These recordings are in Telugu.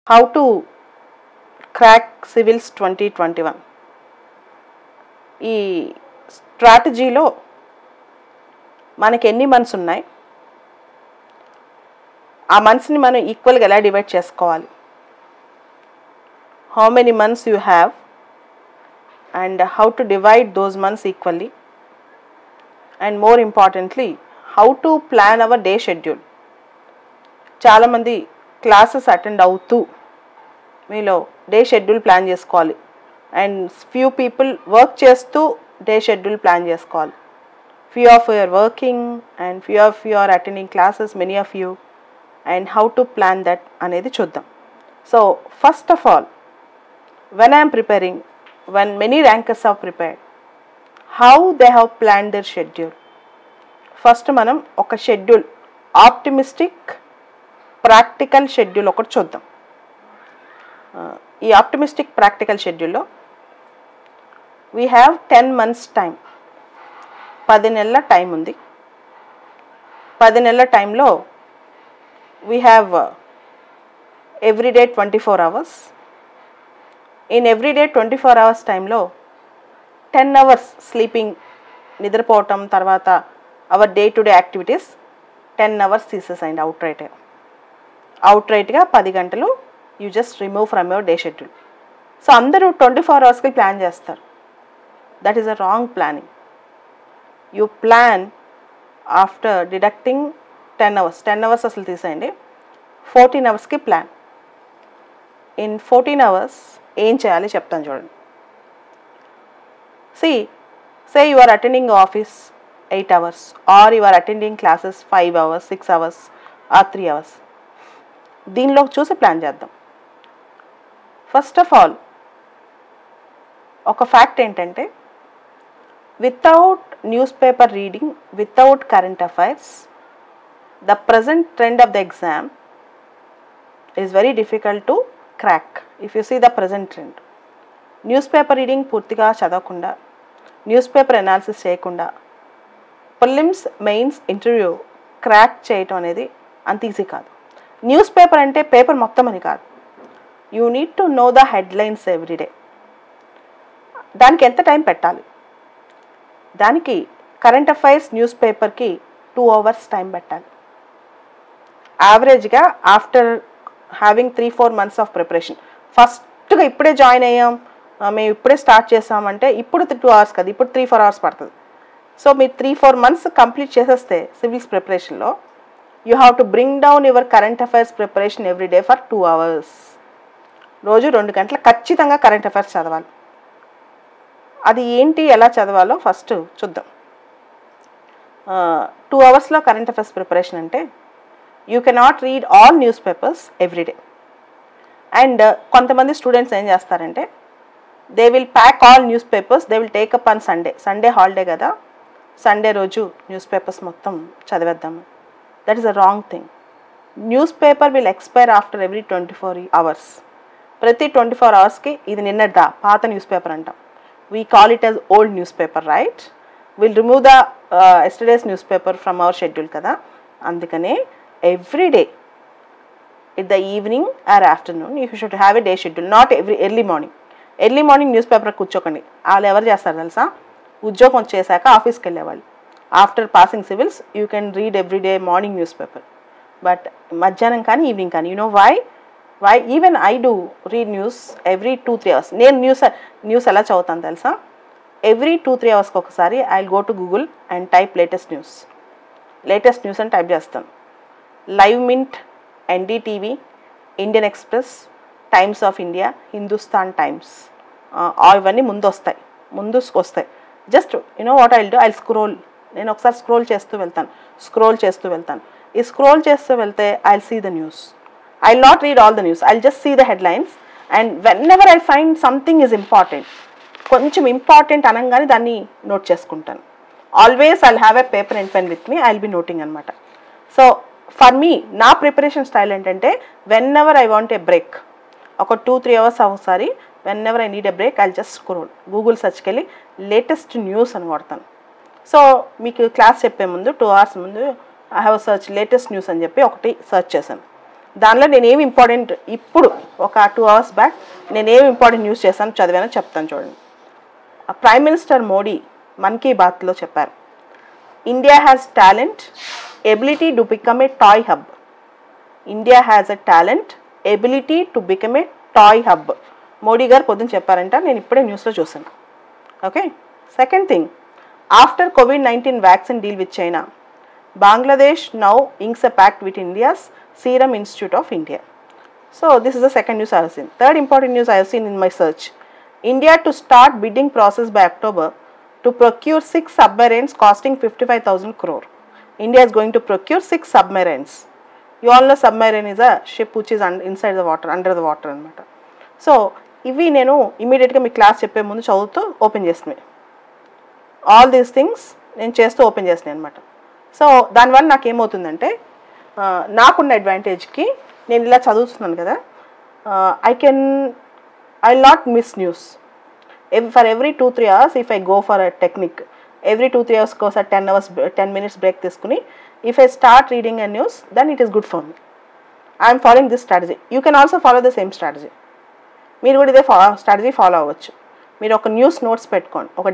How to crack civils 2021. ఈ స్ట్రాటజీలో మనకి ఎన్ని మంత్స్ ఉన్నాయి, ఆ మంత్స్ని మనం ఈక్వల్గా ఎలా డివైడ్ చేసుకోవాలి, how many months you have and how to divide those months equally, and more importantly how to plan our day schedule. చాలామంది క్లాసెస్ అటెండ్ అవుతూ మీలో డే షెడ్యూల్ ప్లాన్ చేసుకోవాలి, అండ్ ఫ్యూ పీపుల్ వర్క్ చేస్తూ డే షెడ్యూల్ ప్లాన్ చేసుకోవాలి. Few of you are working and few of you are attending classes, many of you, and how to plan that అనేది చూద్దాం. So first of all, when I am preparing, when many rankers have prepared, how they have planned their schedule. First మనం ఒక షెడ్యూల్, ఆప్టిమిస్టిక్ ప్రాక్టికల్ షెడ్యూల్ ఒకటి చూద్దాం. ఈ ఆప్టిమిస్టిక్ ప్రాక్టికల్ షెడ్యూల్లో వీ హ్యావ్ 10 months టైం. 10 నెలల టైం ఉంది. 10 నెలల టైంలో we have everyday 24 hours. In everyday 24 hours టైంలో 10 hours స్లీపింగ్, నిద్రపోవటం, తర్వాత hour day to day activities 10 hours తీసేసేయండి అవుట్రైట్గా 10 గంటలు you just remove from your day schedule. So అందరూ 24 hours ప్లాన్ చేస్తారు. That is a wrong planning. You plan after deducting 10 hours. 10 hours అసలు తీసేయండి, 14 hours ప్లాన్. ఇన్ 14 hours ఏం చేయాలి చెప్తాను చూడండి. say you are attending office 8 hours, or you are attending classes 5 hours, 6 hours or 3 hours. దీనిలో చూసి ప్లాన్ చేద్దాం. ఫస్ట్ ఆఫ్ ఆల్ ఒక ఫ్యాక్ట్ ఏంటంటే, without news paper reading, without current affairs, the present trend of the exam is very difficult to crack. If you see the present trend, news paper reading పూర్తిగా చదవకుండా, న్యూస్ పేపర్ అనాలిసిస్ చేయకుండా ప్రిలిమ్స్, మెయిన్స్, ఇంటర్వ్యూ క్రాక్ చేయటం అనేది అంత ఈజీ కాదు. న్యూస్ పేపర్ అంటే పేపర్ మొత్తం అని కాదు, you need to know the headlines everyday. దానికి ఎంత టైం పెట్టాలి? దానికి కరెంట్ అఫైర్స్ న్యూస్ పేపర్కి 2 hours టైం పెట్టాలి. యావరేజ్గా after having 3-4 months of preparation, ఫస్ట్గా ఇప్పుడే జాయిన్ అయ్యాం, మేము ఇప్పుడే స్టార్ట్ చేసామంటే ఇప్పుడు 2 hours కదా, ఇప్పుడు 3-4 hours పడుతుంది. సో మీరు 3-4 months కంప్లీట్ చేసేస్తే సివిల్స్ ప్రిపరేషన్లో, you have to bring down your current affairs preparation every day for 2 hours. రోజు 2 గంటలు ఖచ్చితంగా కరెంట్ అఫైర్స్ చదవాలి. అది ఏంటి, ఎలా చదవాలో ఫస్ట్ చూద్దాం. 2 hours కరెంట్ అఫైర్స్ ప్రిపరేషన్ అంటే, you cannot read all newspapers everyday. And కొంతమంది స్టూడెంట్స్ ఏం చేస్తారంటే, they will pack all newspapers, they will take up on Sunday holiday కదా, సండే రోజు న్యూస్ పేపర్స్ మొత్తం చదివేద్దాము. That is a wrong thing. Newspaper will expire after every 24 hours. ప్రతి 24 hours ఇది నిన్నటిదా పాత న్యూస్ పేపర్ అంటాం. We call it as old newspaper, right? Will remove the yesterday's newspaper from our schedule కదా. అందుకనే every day it the evening or afternoon you should have a day schedule, not early morning newspaper కూర్చోకండి. వాళ్ళు ఎవరు చేస్తారు తెలుసా? ఉద్యోగం చేశాక ఆఫీస్కి వెళ్ళేవాళ్ళు. After passing civils you can read every day morning newspaper, but మధ్యాహ్నం కానీ ఈవినింగ్ కానీ, you know why even I do read news every 2-3 hours. నేను న్యూస్ ఎలా చదువుతాను తెలుసా? ఎవ్రీ 2-3 hours ఒకసారి I will go to Google and type latest news అని టైప్ చేస్తాను. Live Mint, NDTV, Indian Express, Times of India, Hindustan Times, ఇవన్నీ ముందు వస్తాయి. Just you know what I will do, I will scroll. నేను ఒకసారి స్క్రోల్ చేస్తూ వెళ్తాను. ఈ స్క్రోల్ చేస్తూ వెళ్తే I will see the news. I will not read all the news, I will just see the headlines. And whenever I find something is important, కొంచెం ఇంపార్టెంట్ అనగానే దాన్ని నోట్ చేసుకుంటాను. Always I will have a paper and pen with me, I will be noting అనమాట. సో ఫర్ మీ, నా ప్రిపరేషన్ స్టైల్ ఏంటంటే, whenever I want a break, ఒక 2-3 hours ఒకసారి, whenever I need a break I just scroll, Google సెర్చ్కి వెళ్ళి లేటెస్ట్ న్యూస్ అని కొడతాను. సో మీకు క్లాస్ చెప్పే ముందు 2 hours ముందు I have search latest news అని చెప్పి ఒకటి సర్చ్ చేశాను. దానిలో నేనేమి ఇంపార్టెంట్ ఇప్పుడు ఒక 2 hours బ్యాక్ నేనేమి ఇంపార్టెంట్ న్యూస్ చేశాను చదివానో చెప్తాను చూడండి. ప్రైమ్ మినిస్టర్ మోడీ మన్ కీ బాత్లో చెప్పారు, India has talent, ability to become a toy hub. India has a talent, ability to become a toy hub. Modi గారు పొద్దున్న చెప్పారంట, నేను ఇప్పుడే న్యూస్లో చూసాను. Okay. Second thing, after COVID-19 vaccine deal with China, Bangladesh now inks a pact with India's Serum Institute of India. So this is the second news I have seen. Third important news I have seen in my search, India to start bidding process by October to procure 6 submarines costing 55,000 crore. India is going to procure 6 submarines. You all know submarine is a ship which is inside the water, under the water anamata. So ఇవి నేను ఇమీడియట్గా మీ క్లాస్ చెప్పే ముందు చదువుతూ ఓపెన్ చేస్తున్నాయి. ఆల్ దీస్ థింగ్స్ నేను చేస్తూ ఓపెన్ చేస్తున్నాను అనమాట. సో దానివల్ల నాకు ఏమవుతుందంటే, నాకున్న అడ్వాంటేజ్కి నేను ఇలా చదువుతున్నాను కదా, I will not miss news. For every 2-3 hours if I go for a technique, every 2-3 hours ఒకసారి 10 minutes బ్రేక్ తీసుకుని if I start reading a news then it is good for me. I'm following this strategy. You can also follow the same strategy. మీరు కూడా ఇదే స్ట్రాటజీ ఫాలో అవ్వచ్చు. మీరు ఒక న్యూస్ నోట్స్ పెట్టుకోండి, ఒక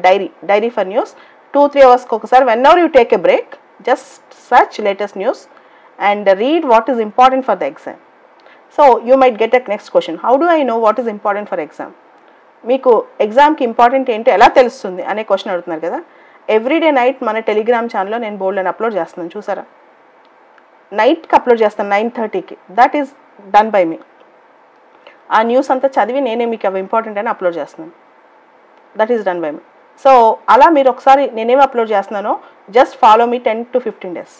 డైరీ ఫర్ న్యూస్. 2-3 hours ఒకసారి when ever you take a break, just search latest news and read what is important for the exam. So you might get a next question, how do I know what is important for exam? మీకు ఎగ్జామ్కి ఇంపార్టెంట్ ఏంటో ఎలా తెలుస్తుంది అనే క్వశ్చన్ అడుగుతున్నారు కదా. ఎవ్రీడే నైట్ మన టెలిగ్రామ్ ఛానల్లో నేను బోల్డ్ అని అప్లోడ్ చేస్తున్నాను, చూసారా? నైట్కి అప్లోడ్ చేస్తాను 9:30కి. దట్ ఈస్ డన్ బై మీ. ఆ న్యూస్ అంతా చదివి నేనే మీకు అవి ఇంపార్టెంట్ అని అప్లోడ్ చేస్తున్నాను. That is done by me. So అలా మీరు ఒకసారి నేనేమి అప్లోడ్ చేస్తున్నానో just follow me 10 to 15 days.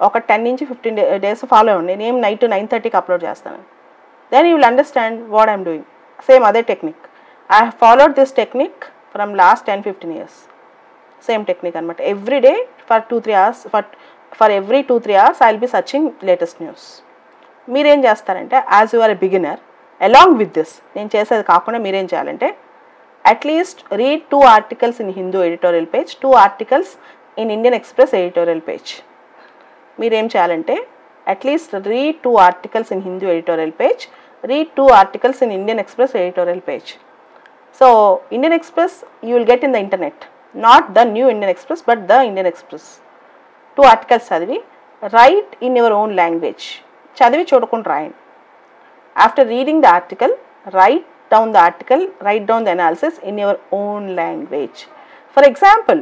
ఒక 10 నుంచి 15 days ఫాలో అవ్వండి. నేనేం నైట్ 9:30కి అప్లోడ్ చేస్తాను. Then you will understand what I'm doing. Same అదే technique. I have followed this technique from last 10-15 years. Same technique అనమాట. Every day for 2-3 hours, for every 2-3 hours I will be searching latest news. మీరేం చేస్తారంటే, as you are a beginner, along with this నేను చేసేది కాకుండా మీరేం చేయాలంటే, at least read 2 articles in Hindu editorial page, 2 articles in Indian Express editorial page. మీరేం చేయాలంటే, at least read 2 articles in Hindu editorial page, read 2 articles in Indian Express editorial page. So Indian Express you will get in the internet, not the new Indian Express but the Indian Express. 2 articles చదివి write in your own language. చదివి చూడకుండా రాయండి. After reading the article, write down the article, write down the analysis in your own language. For example,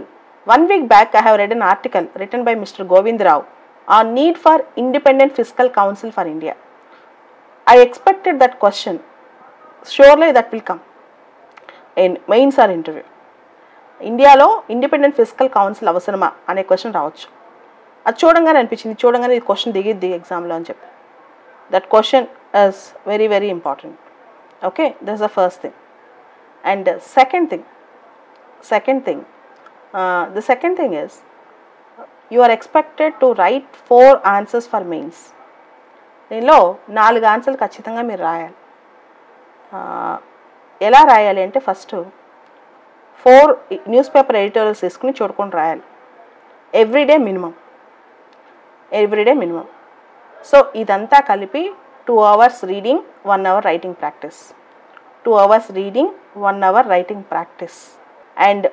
1 week back I have read an article written by Mr. Govind Rao on need for independent fiscal council for India. I expected that question. Surely that will come in mains or interview. ఇండియాలో ఇండిపెండెంట్ ఫిజికల్ కౌన్సిల్ అవసరమా అనే క్వశ్చన్ రావచ్చు. అది చూడంగానే అనిపించింది, చూడంగానే ఈ క్వశ్చన్ దిగిద్ది ఎగ్జామ్లో అని చెప్పి. That question is very very important. Okay, this is the first thing. And the second thing is, you are expected to write 4 answers for mains. దీనిలో 4 ఆన్సర్లు ఖచ్చితంగా మీరు రాయాలి. ఎలా రాయాలి అంటే, ఫస్ట్ 4 న్యూస్ పేపర్ ఎడిటోరియల్స్ తీసుకుని చూడకుండా రాయాలి. Everyday minimum. సో ఇదంతా కలిపి 2 hours reading, 1 hour writing practice. 2 hours reading, 1 hour writing practice. And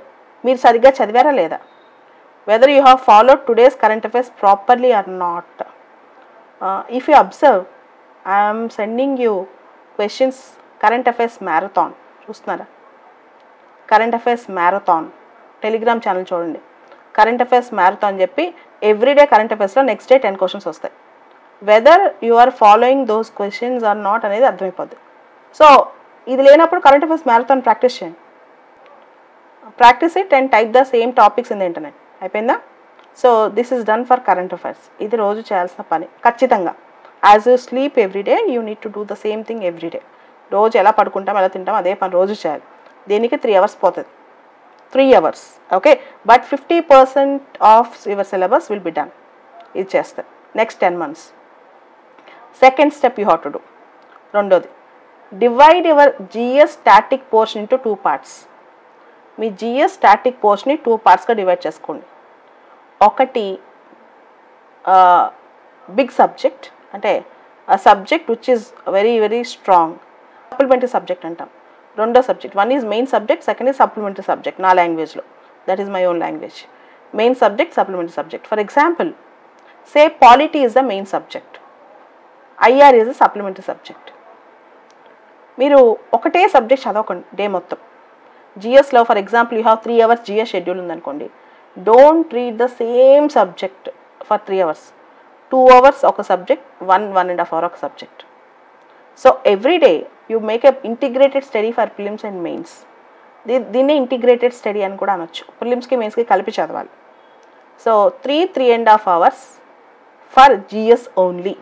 మీరు సరిగ్గా చదివారా లేదా? Whether you have followed today's current affairs properly or not. If you observe, I am sending you questions current affairs marathon. చూస్తున్నారా? Current affairs marathon Telegram channel చూడండి. కరెంట్ అఫైర్స్ మ్యారథాన్ చెప్పి ఎవ్రీడే కరెంట్ అఫైర్స్లో నెక్స్ట్ డే 10 questions వస్తాయి. Whether you are following those questions or not అనేది అర్థమైపోద్ది. సో ఇది లేనప్పుడు కరెంట్ అఫైర్స్ మ్యారథాన్ ప్రాక్టీస్ చేయండి. Practice it and type the same topics in the internet. అయిపోయిందా? So this is done for current affairs. ఇది రోజు చేయాల్సిన పని ఖచ్చితంగా. As you sleep everyday you need to do the same thing everyday. రోజు ఎలా పడుకుంటాం, ఎలా తింటాం, అదే పని రోజు చేయాలి. దీనికి 3 hours పోతుంది. 3 hours. Okay, but 50% of your syllabus will be done. ఇది చేస్తారు next 10 months. Second step you have to do. రెండోది, divide your GS static portion into 2 parts. మీ జిఎస్ స్టాటిక్ పోర్షన్ని 2 partsగా డివైడ్ చేసుకోండి. ఒకటి బిగ్ సబ్జెక్ట్, అంటే subject which is very very strong. Supplementary subject అంటాం. రెండో subject, one is main subject, second is supplementary subject. నా లాంగ్వేజ్లో, that is my own language. Main subject, supplementary subject. For example, say polity is the main subject, IR is the supplementary subject. మీరు ఒకటే సబ్జెక్ట్ చదవకండి డే మొత్తం. జిఎస్లో for example you have 3 hours GS schedule ఉందనుకోండి, don't read the same subject for 3 hours. 2 hours ఒక సబ్జెక్ట్, 1.5 hour ఒక subject. So every day you make a integrated study for prelims and mains. దీన్నే ఇంటిగ్రేటెడ్ స్టడీ అని కూడా అనొచ్చు. ప్రిలిమ్స్కి మెయిన్స్కి కలిపి చదవాలి. So 3.5 hours for GS only,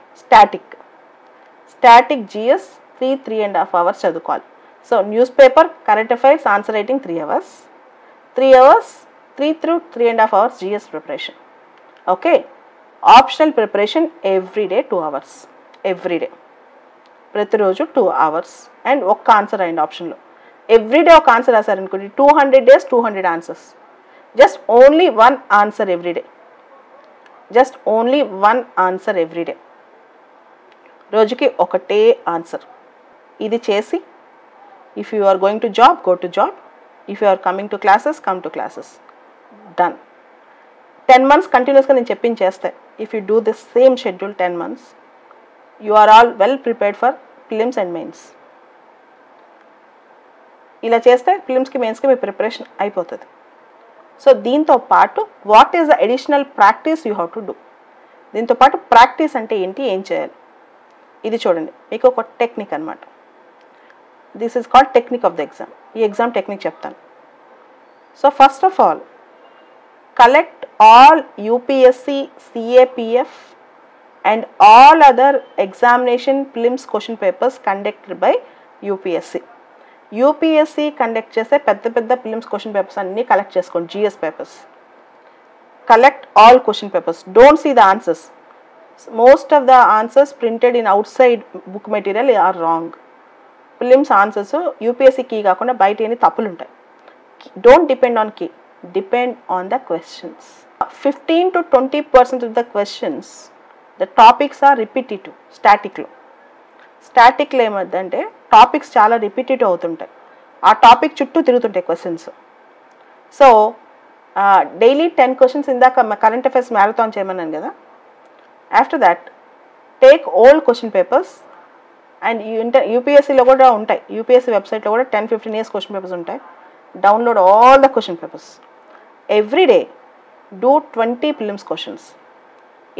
static GS 3.5 hours చదువుకోవాలి. So newspaper, current affairs, answer writing 3 hours, 3 hours, 3 through 3.5 hours GS preparation. Okay. Optional preparation everyday 2 hours, everyday, ప్రతిరోజు 2 hours అండ్ ఒక్క ఆన్సర్ అయ్యింది ఆప్షన్లో. ఎవ్రీడే ఒక ఆన్సర్ రాశారనుకోండి, 200 days 200 answers. Just only 1 answer everyday, just only 1 answer everyday, రోజుకి ఒకటే ఆన్సర్. ఇది చేసి if you are going to job, go to job. If you are coming to classes, come to classes. Done. 10 months కంటిన్యూస్గా నేను చెప్పింది చేస్తే, if you do this same schedule 10 months, you are all well prepared for prelims and mains. ఇలా చేస్తే ప్రిలిమ్స్కి మెయిన్స్కి మీ ప్రిపరేషన్ అయిపోతుంది. సో దీంతో పాటు what is the additional practice you have to do. దీంతో పాటు ప్రాక్టీస్ అంటే ఏంటి, ఏం చేయాలి, ఇది చూడండి. మీకు ఒక టెక్నిక్ అనమాట. This is called technique of the exam. ఈ ఎగ్జామ్ టెక్నిక్ చెప్తాను. So first of all, collect all UPSC, CAPF and all other examination prelims question papers conducted by UPSC. UPSC conduct చేసే పెద్ద prelims question papers అన్ని కలెక్ట్ చేసుకోండి. GS papers. Collect all question papers. Don't see the answers. Most of the answers printed in outside book material are wrong. Prelims answers UPSC key కాకుండా బయట ఎన్ని తప్పులు ఉంటాయి. Don't depend on key. Depend on the questions. 15 to 20% of the questions, the topics are repetitive. స్టాటిక్లో ఏమవుతుందంటే టాపిక్స్ చాలా రిపీటెటివ్ అవుతుంటాయి. ఆ టాపిక్ చుట్టూ తిరుగుతుంటాయి క్వశ్చన్స్. సో డైలీ 10 questions ఇందాక కరెంట్ అఫైర్స్ మ్యారథాన్ చేయమన్నాను కదా. After that take old question papers and యూపీఎస్సీలో కూడా ఉంటాయి. యూపీఎస్సీ వెబ్సైట్లో కూడా 10-15 years క్వశ్చన్ పేపర్స్ ఉంటాయి. Download all the question papers. Every day do 20 prelims questions.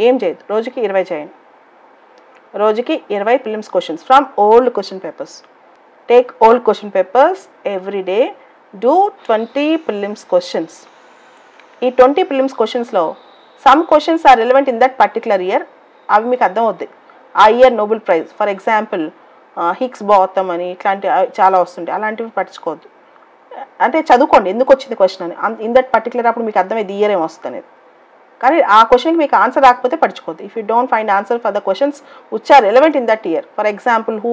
ఏం చేయదు, రోజుకి 20 చేయండి. రోజుకి 20 prelims questions from old question papers. Take old question papers every day, do 20 prelims questions. ఈ 20 ప్రిలిమ్స్ క్వశ్చన్స్లో some questions are relevant in that particular year. అవి మీకు అర్థం అవుద్ది. ఆ year Nobel prize for example Higgs బాతమ్ అని ఇట్లాంటి చాలా వస్తుంటాయి. అలాంటివి పట్టించుకోవద్దు. అంటే చదువుకోండి ఎందుకు వచ్చింది క్వశ్చన్ అని. ఇన్ దట్ పర్టికులర్ అప్పుడు మీకు అర్థమైంది ఇయర్ ఏమొస్తుంది అనేది. కానీ ఆ క్వశ్చన్కి మీకు ఆన్సర్ రాకపోతే పట్టించుకోవద్దు. If you don't find answer for the questions which are relevant in that year, for example who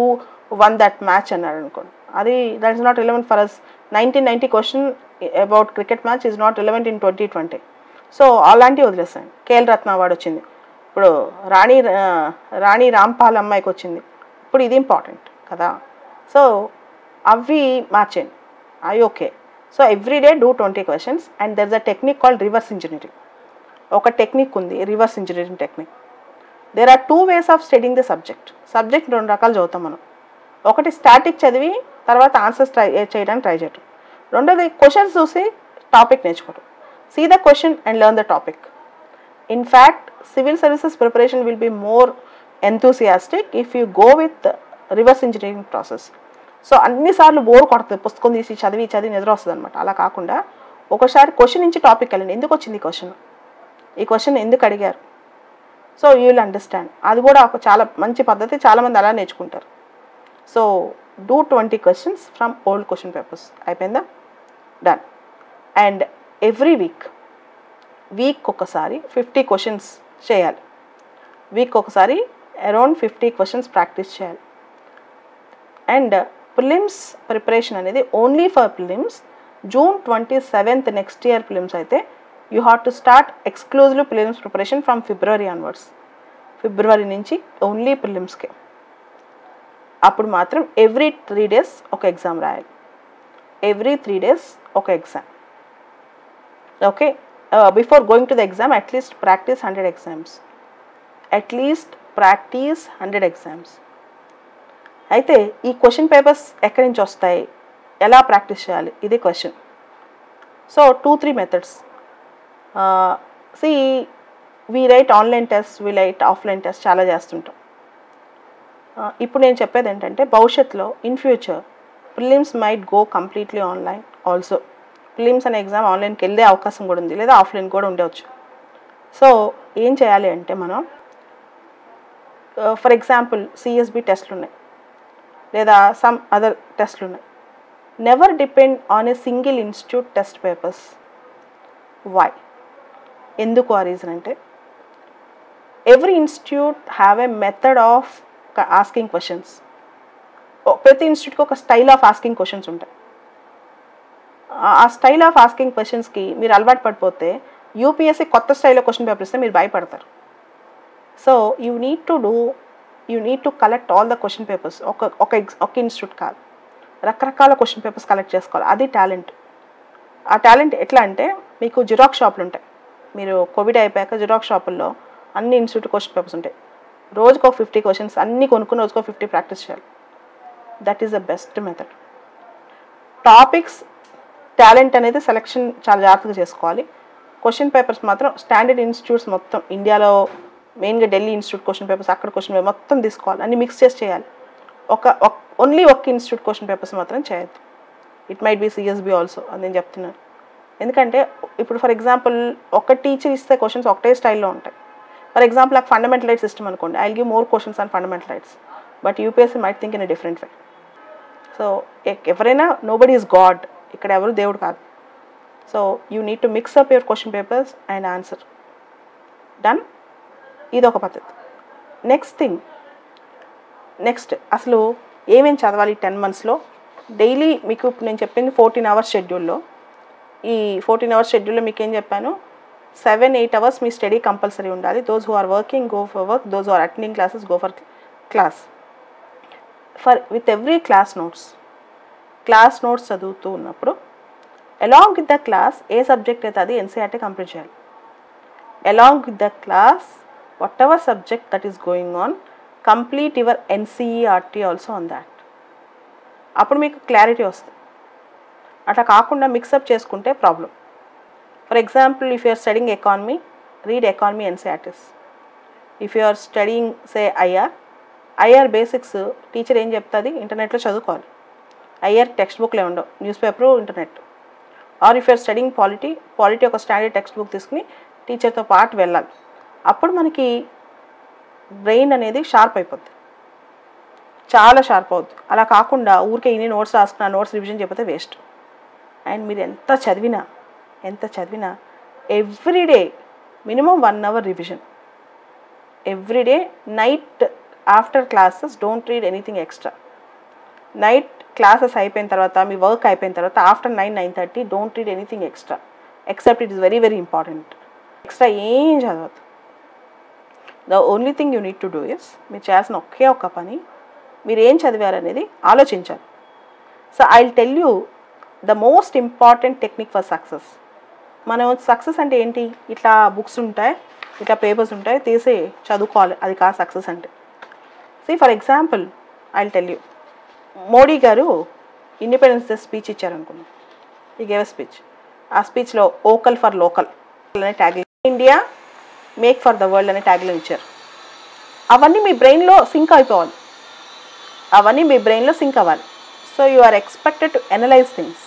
won that match అన్నాడు అనుకోండి, అది that is not relevant for us. 1990 question about cricket match is not relevant in 2020. So అలాంటివి వదిలేస్తాను. కేఎల్ రత్న అవార్డు వచ్చింది, ఇప్పుడు రాణి రాంపాల్ అమ్మాయికి వచ్చింది, ఇప్పుడు ఇది ఇంపార్టెంట్ కదా. సో అవి మార్చేయండి, అవి okay. So every day do 20 questions and there is a technique called reverse engineering. ఒక టెక్నిక్ ఉంది, reverse engineering technique. There are 2 ways of studying the subject. 2 రకాలు చదువుతాం మనం. ఒకటి స్టాటిక్ చదివి తర్వాత ఆన్సర్స్ చేయడానికి ట్రై చేయటం. రెండోది క్వశ్చన్స్ చూసి టాపిక్ నేర్చుకోవడం. See the question and learn the topic. In fact civil services preparation will be more enthusiastic if you go with reverse engineering process. So అన్నిసార్లు బోర్ కొడుతుంది, పుస్తకం తీసి చదివి నిద్ర వస్తుంది అనమాట. అలా కాకుండా ఒకసారి క్వశ్చన్ నుంచి టాపిక్ వెళ్ళండి. ఎందుకు వచ్చింది ఈ క్వశ్చన్ ఎందుకు అడిగారు, సో యూ విల్ అండర్స్టాండ్. అది కూడా ఒక చాలా మంచి పద్ధతి, చాలామంది అలా నేర్చుకుంటారు. So do 20 questions from old question papers. అయిపోయిందా? డన్. అండ్ ఎవ్రీ వీక్ ఒకసారి 50 questions చేయాలి. వీక్ ఒకసారి అరౌండ్ 50 questions ప్రాక్టీస్ చేయాలి. అండ్ ప్రిలిమ్స్ ప్రిపరేషన్ అనేది only for prelims. June 27th next year prelims అయితే you have to start exclusively prelims preparation from February onwards. ఫిబ్రవరి నుంచి ఓన్లీ ప్రిలిమ్స్కే. అప్పుడు మాత్రం ఎవ్రీ 3 days ఒక ఎగ్జామ్ రాయాలి, ఎవ్రీ 3 days ఒక exam. Okay, before going to the exam at least practice 100 exams, at least practice 100 exams. అయితే ఈ క్వశ్చన్ పేపర్స్ ఎక్కడి నుంచి వస్తాయి, ఎలా ప్రాక్టీస్ చేయాలి, ఇది question. So 2-3 methods. We write online test, we write offline test చాలా చేస్తుంటాం. ఇప్పుడు నేను చెప్పేది ఏంటంటే భవిష్యత్తులో in future prelims might go completely online also. Prelims అనే ఎగ్జామ్ ఆన్లైన్కి వెళ్ళే అవకాశం కూడా ఉంది, లేదా ఆఫ్లైన్ కూడా ఉండవచ్చు. సో ఏం చేయాలి అంటే మనం ఫర్ ఎగ్జాంపుల్ సిఎస్బి టెస్ట్లు ఉన్నాయి, లేదా సమ్ అదర్ టెస్ట్లు ఉన్నాయి. Never depend on a single institute test papers. Why? ఎందుకు ఆ రీజన్ అంటే every institute have a method of asking questions. ప్రతి ఇన్స్టిట్యూట్కి ఒక స్టైల్ ఆఫ్ ఆస్కింగ్ క్వశ్చన్స్ ఉంటాయి. ఆ స్టైల్ ఆఫ్ ఆస్కింగ్ క్వశ్చన్స్కి మీరు అలవాటు పడిపోతే యూపీఎస్సీ కొత్త స్టైల్లో క్వశ్చన్ పేపర్ ఇస్తే మీరు భయపడతారు. So you need to collect all the question papers. ఒక ఇన్స్టిట్యూట్ కాదు, రకరకాల క్వశ్చన్ పేపర్స్ కలెక్ట్ చేసుకోవాలి. అది టాలెంట్. ఆ టాలెంట్ ఎట్లా అంటే మీకు జిరాక్స్ షాపులు ఉంటాయి. మీరు కోవిడ్ అయిపోయాక జిరాక్స్ షాపుల్లో అన్ని ఇన్స్టిట్యూట్ క్వశ్చన్ పేపర్స్ ఉంటాయి. రోజుకో 50 క్వశ్చన్స్ అన్నీ కొనుక్కుని రోజుకో 50 ప్రాక్టీస్ చేయాలి. That is the best method. Topics talent అనేది సెలెక్షన్ చాలా జాగ్రత్తగా చేసుకోవాలి. క్వశ్చన్ పేపర్స్ మాత్రం స్టాండర్డ్ ఇన్స్టిట్యూట్స్ మొత్తం ఇండియాలో మెయిన్గా ఢిల్లీ ఇన్స్టిట్యూట్ క్వశ్చన్ పేపర్స్, అక్కడ క్వశ్చన్ పేపర్ మొత్తం తీసుకోవాలి, అన్ని మిక్స్ చేసి చేయాలి. ఓన్లీ ఒక్క ఇన్స్టిట్యూట్ క్వశ్చన్ పేపర్స్ మాత్రం చేయొద్దు. It might be CSB also, అని నేను చెప్తున్నాను. ఎందుకంటే ఇప్పుడు ఫర్ ఎగ్జాంపుల్ ఒక టీచర్ ఇస్తే క్వశ్చన్స్ ఒకటే స్టైల్లో ఉంటాయి. ఫర్ ఎగ్జాంపుల్ నాకు ఫండమెంటల్ రైట్స్ సిస్టమ్ అనుకోండి, I will give more questions on fundamental rights, but UPSC might think in a different way. So ఎవరైనా నోబడీ ఈజ్ గాడ్, ఇక్కడ ఎవరు దేవుడు కాదు. So you need to mix up your question papers and answer. Done. ఇది ఒక పద్ధతి. నెక్స్ట్ అసలు ఏమేమి చదవాలి 10 monthsలో? డైలీ మీకు నేను చెప్పింది 14 hours షెడ్యూల్లో. ఈ 14 hours షెడ్యూల్లో మీకు ఏం చెప్పాను, 7-8 hours మీ స్టడీ కంపల్సరీ ఉండాలి. Those who are working go for work, those who are attending classes go for class. With every class notes చదువుతూ ఉన్నప్పుడు అలాంగ్ విత్ ద క్లాస్ ఏ సబ్జెక్ట్ అయితే అది ఎన్సీఆర్టీ కంప్లీట్ చేయాలి. Along with the class whatever subject that is going on, complete your NCERT also on that. అప్పుడు మీకు క్లారిటీ వస్తుంది. అట్లా కాకుండా మిక్సప్ చేసుకుంటే problem. For example if you are studying economy, read economy NCERTs. If you are studying say IR basics teacher ఏం చెప్తుంది ఇంటర్నెట్లో చదువుకోవాలి. ఐఆర్ టెక్స్ట్ బుక్లే ఉండవు, newspaper, internet. Or if you are studying polity ఒక స్టాండర్డ్ టెక్స్ట్ బుక్ తీసుకుని టీచర్తో పాటు వెళ్ళాలి. అప్పుడు మనకి బ్రెయిన్ అనేది షార్ప్ అయిపోద్ది, చాలా షార్ప్ అవుద్ది. అలా కాకుండా ఊరికే ఇన్ని నోట్స్ రాసుకున్న నోట్స్ రివిజన్ చెప్పితే వేస్ట్. అండ్ మీరు ఎంత చదివినా everyday minimum 1 hour revision. Everyday night after classes don't read anything extra. Night classes అయిపోయిన తర్వాత, మీ వర్క్ అయిపోయిన తర్వాత after 9-9:30 don't read anything extra except it is very very important. Extra ఏం చదవద్దు. The only thing you need to do is, మీరు చేయాల్సిన ఒక్క పని మీరు ఏం చదివారనేది ఆలోచించాలి. So I will tell you the most important technique for success. మనం సక్సెస్ అంటే ఏంటి, ఇట్లా బుక్స్ ఉంటాయి, ఇట్లా పేపర్స్ ఉంటాయి, తీసి చదువుకోవాలి, అది కాదు సక్సెస్ అంటే. For example I will tell you, Modi గారు ఇండిపెండెన్స్ డే స్పీచ్ ఇచ్చారనుకున్నాం. He gave speech. ఆ స్పీచ్లో ఓకల్ ఫర్ లోకల్ అనే tag, India make for the world అనే ట్యాగ్లో ఇచ్చారు. అవన్నీ మీ బ్రెయిన్లో సింక్ అయిపోవాలి, అవ్వాలి. So you are expected to analyse things.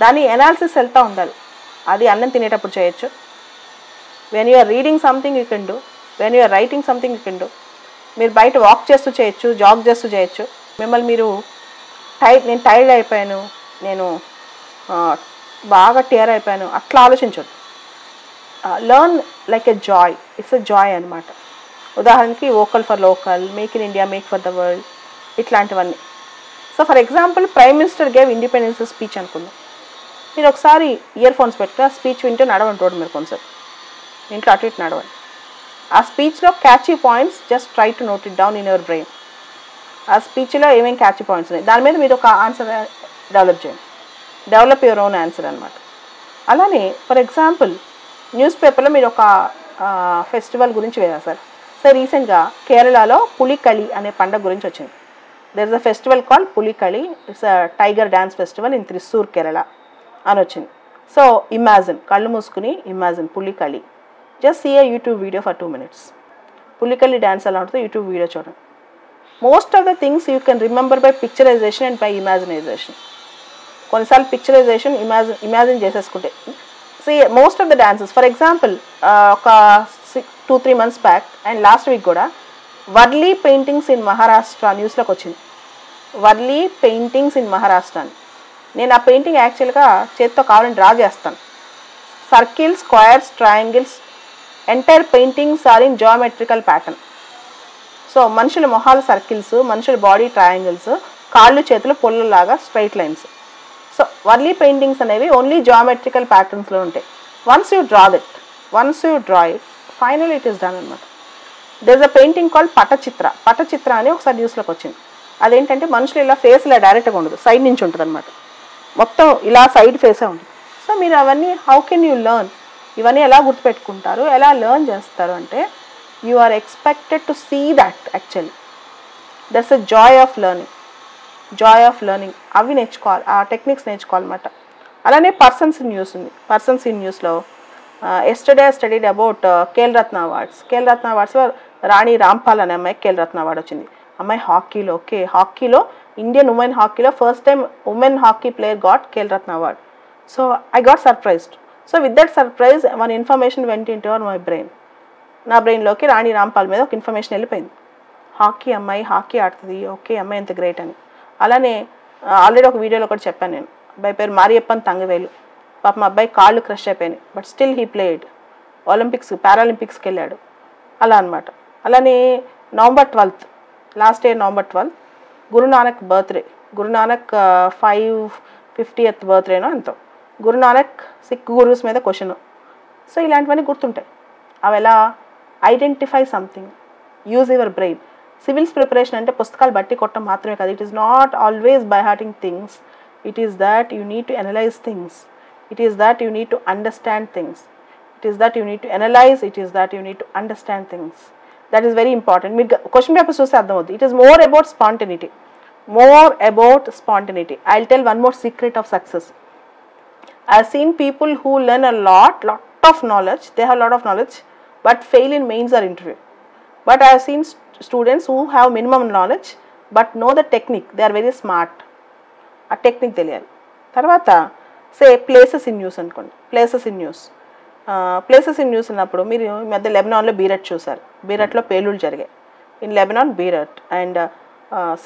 దాని అనాలిసిస్ వెళ్తూ ఉండాలి. అది అన్నం తినేటప్పుడు చేయొచ్చు. When you are reading something you can do, when you are writing something you can do. మీరు బయట వాక్ చేస్తూ చేయొచ్చు, జాగ్ చేస్తూ చేయొచ్చు. మిమ్మల్ని మీరు నేను టైర్డ్ అయిపోయాను, నేను బాగా టైర్ అయిపోయాను అట్లా ఆలోచించొద్దు. Learn like a joy, it's a joy అనమాట. ఉదాహరణకి vocal for local, make in India, make for the world, ఇట్లాంటివన్నీ. So for example prime minister gave independence speech అనుకుందాం. మీరు ఒకసారి ఇయర్ ఫోన్స్ పెట్టుకుని స్పీచ్ వింటూ నడవండి రోడ్డు మీరు కొంచెం, ఇంట్లో అటు ఇటు నడవండి. ఆ స్పీచ్లో catchy points just try to note it down in your brain. ఆ స్పీచ్లో ఏమేమి క్యాచీ పాయింట్స్ ఉన్నాయి దాని మీద మీరు ఒక ఆన్సర్ డెవలప్ చేయండి. డెవలప్ యువర్ ఓన్ ఆన్సర్ అనమాట. అలానే ఫర్ ఎగ్జాంపుల్ న్యూస్ పేపర్లో మీరు ఒక ఫెస్టివల్ గురించి వేశారు. సో రీసెంట్గా కేరళలో పులికళి అనే పండుగ గురించి వచ్చింది. There is a festival called Pulikali. It's a tiger dance festival in Thrissur Kerala అని వచ్చింది. సో ఇమాజిన్, కళ్ళు మూసుకుని imagine Pulikali. Just see a YouTube video for 2 minutes. Pulikali dance ఎలా ఉంటుందో యూట్యూబ్ వీడియో చూడండి. Most of the things you can remember by picturization and by imaginization. కొన్నిసార్లు పిక్చరైజేషన్ ఇమాజిన్ చేసేసుకుంటే see most of the dances for example ఒక 2-3 months back and last week కూడా వర్లీ పెయింటింగ్స్ ఇన్ మహారాష్ట్ర న్యూస్లోకి వచ్చింది. వర్లీ పెయింటింగ్స్ ఇన్ మహారాష్ట్ర అని. నేను ఆ పెయింటింగ్ యాక్చువల్గా చేతితో కావాలని డ్రా చేస్తాను. Circles, squares, triangles, entire paintings are in geometrical pattern. So మనుషుల మొహాల సర్కిల్స్, మనుషుల బాడీ ట్రయాంగిల్స్, కాళ్ళు చేతులు పొల్లలాగా straight lines. So Warli paintings అనేవి ఓన్లీ జియోమెట్రికల్ ప్యాటర్న్స్లో ఉంటాయి. Once you draw it final it is done అనమాట. There is a painting called Pattachitra అని ఒకసారి న్యూస్లోకి వచ్చింది. అదేంటంటే మనుషులు ఇలా ఫేస్ ఇలా డైరెక్ట్గా ఉండదు, సైడ్ నుంచి ఉంటుంది అనమాట. మొత్తం ఇలా సైడ్ ఫేసే ఉంటుంది. సో మీరు అవన్నీ హౌ కెన్ యూ లెర్న్, ఇవన్నీ ఎలా గుర్తుపెట్టుకుంటారు, ఎలా లెర్న్ చేస్తారు అంటే you are expected to see that actually. That's a joy of learning. అవి నేర్చుకోవాలి, ఆ టెక్నిక్స్ నేర్చుకోవాలన్నమాట. అలానే పర్సన్స్ ఇన్ న్యూస్ ఉంది. పర్సన్స్ ఇన్ న్యూస్లో yesterday studied about Khel Ratna అవార్డ్స్లో రాణి రాంపాల్ అనే అమ్మాయికి ఖేల్ రత్న అవార్డు వచ్చింది. అమ్మాయి హాకీలో ఇండియన్ ఉమెన్ హాకీలో first time women hockey player got Khel Ratna award. So I got surprised. So with that surprise one information went into my brain. నా బ్రెయిన్లోకి రాణి రాంపాల్ మీద ఒక ఇన్ఫర్మేషన్ వెళ్ళిపోయింది. అమ్మాయి హాకీ ఆడుతుంది, ఓకే అమ్మాయి ఎంత గ్రేట్ అని. అలానే ఆల్రెడీ ఒక వీడియోలో కూడా చెప్పాను నేను. అబ్బాయి పేరు మారియప్పన్ తంగవేలు. పాపం అబ్బాయి కాళ్ళు క్రష్ అయిపోయినాయి, బట్ స్టిల్ హీ ప్లేడ్. పారాలింపిక్స్కి వెళ్ళాడు అలా అనమాట. అలానే November 12th, last year November 12th Guru Nanak birthday. Guru Nanak 550th బర్త్డేనో ఎంతో. గురునానక్ సిక్ గురూస్ మీద క్వశ్చన్. సో ఇలాంటివన్నీ గుర్తుంటాయి. అవి ఎలా identify something, use your brain. Civils preparation అంటే పుస్తకాలు బట్టి కొట్టడం మాత్రమే కాదు. It is not always by hearting things. It is that you need to analyse things. It is that you need to understand things. It is that you need to analyze. It is that you need to understand things. That is very important. మీరు క్వశ్చన్ పేపర్ చూస్తే అర్థమవుతుంది. It is more about spontaneity. I'll tell one more secret of success. I've seen people who learn a lot of knowledge. They have a lot of knowledge, but fail in mains or interview. But I have seen students who have minimum knowledge, but know the technique. They are very smart. ఆ టెక్నిక్ తెలియాలి. తర్వాత సే ప్లేసెస్ ఇన్ న్యూస్ అనుకోండి. ప్లేసెస్ ఇన్ న్యూస్ ఉన్నప్పుడు మీరు ఈ మధ్య లెబనాన్లో బీరట్ చూసారు. బీరట్లో పేలుళ్ళు జరిగాయి. In Lebanon Beirut. And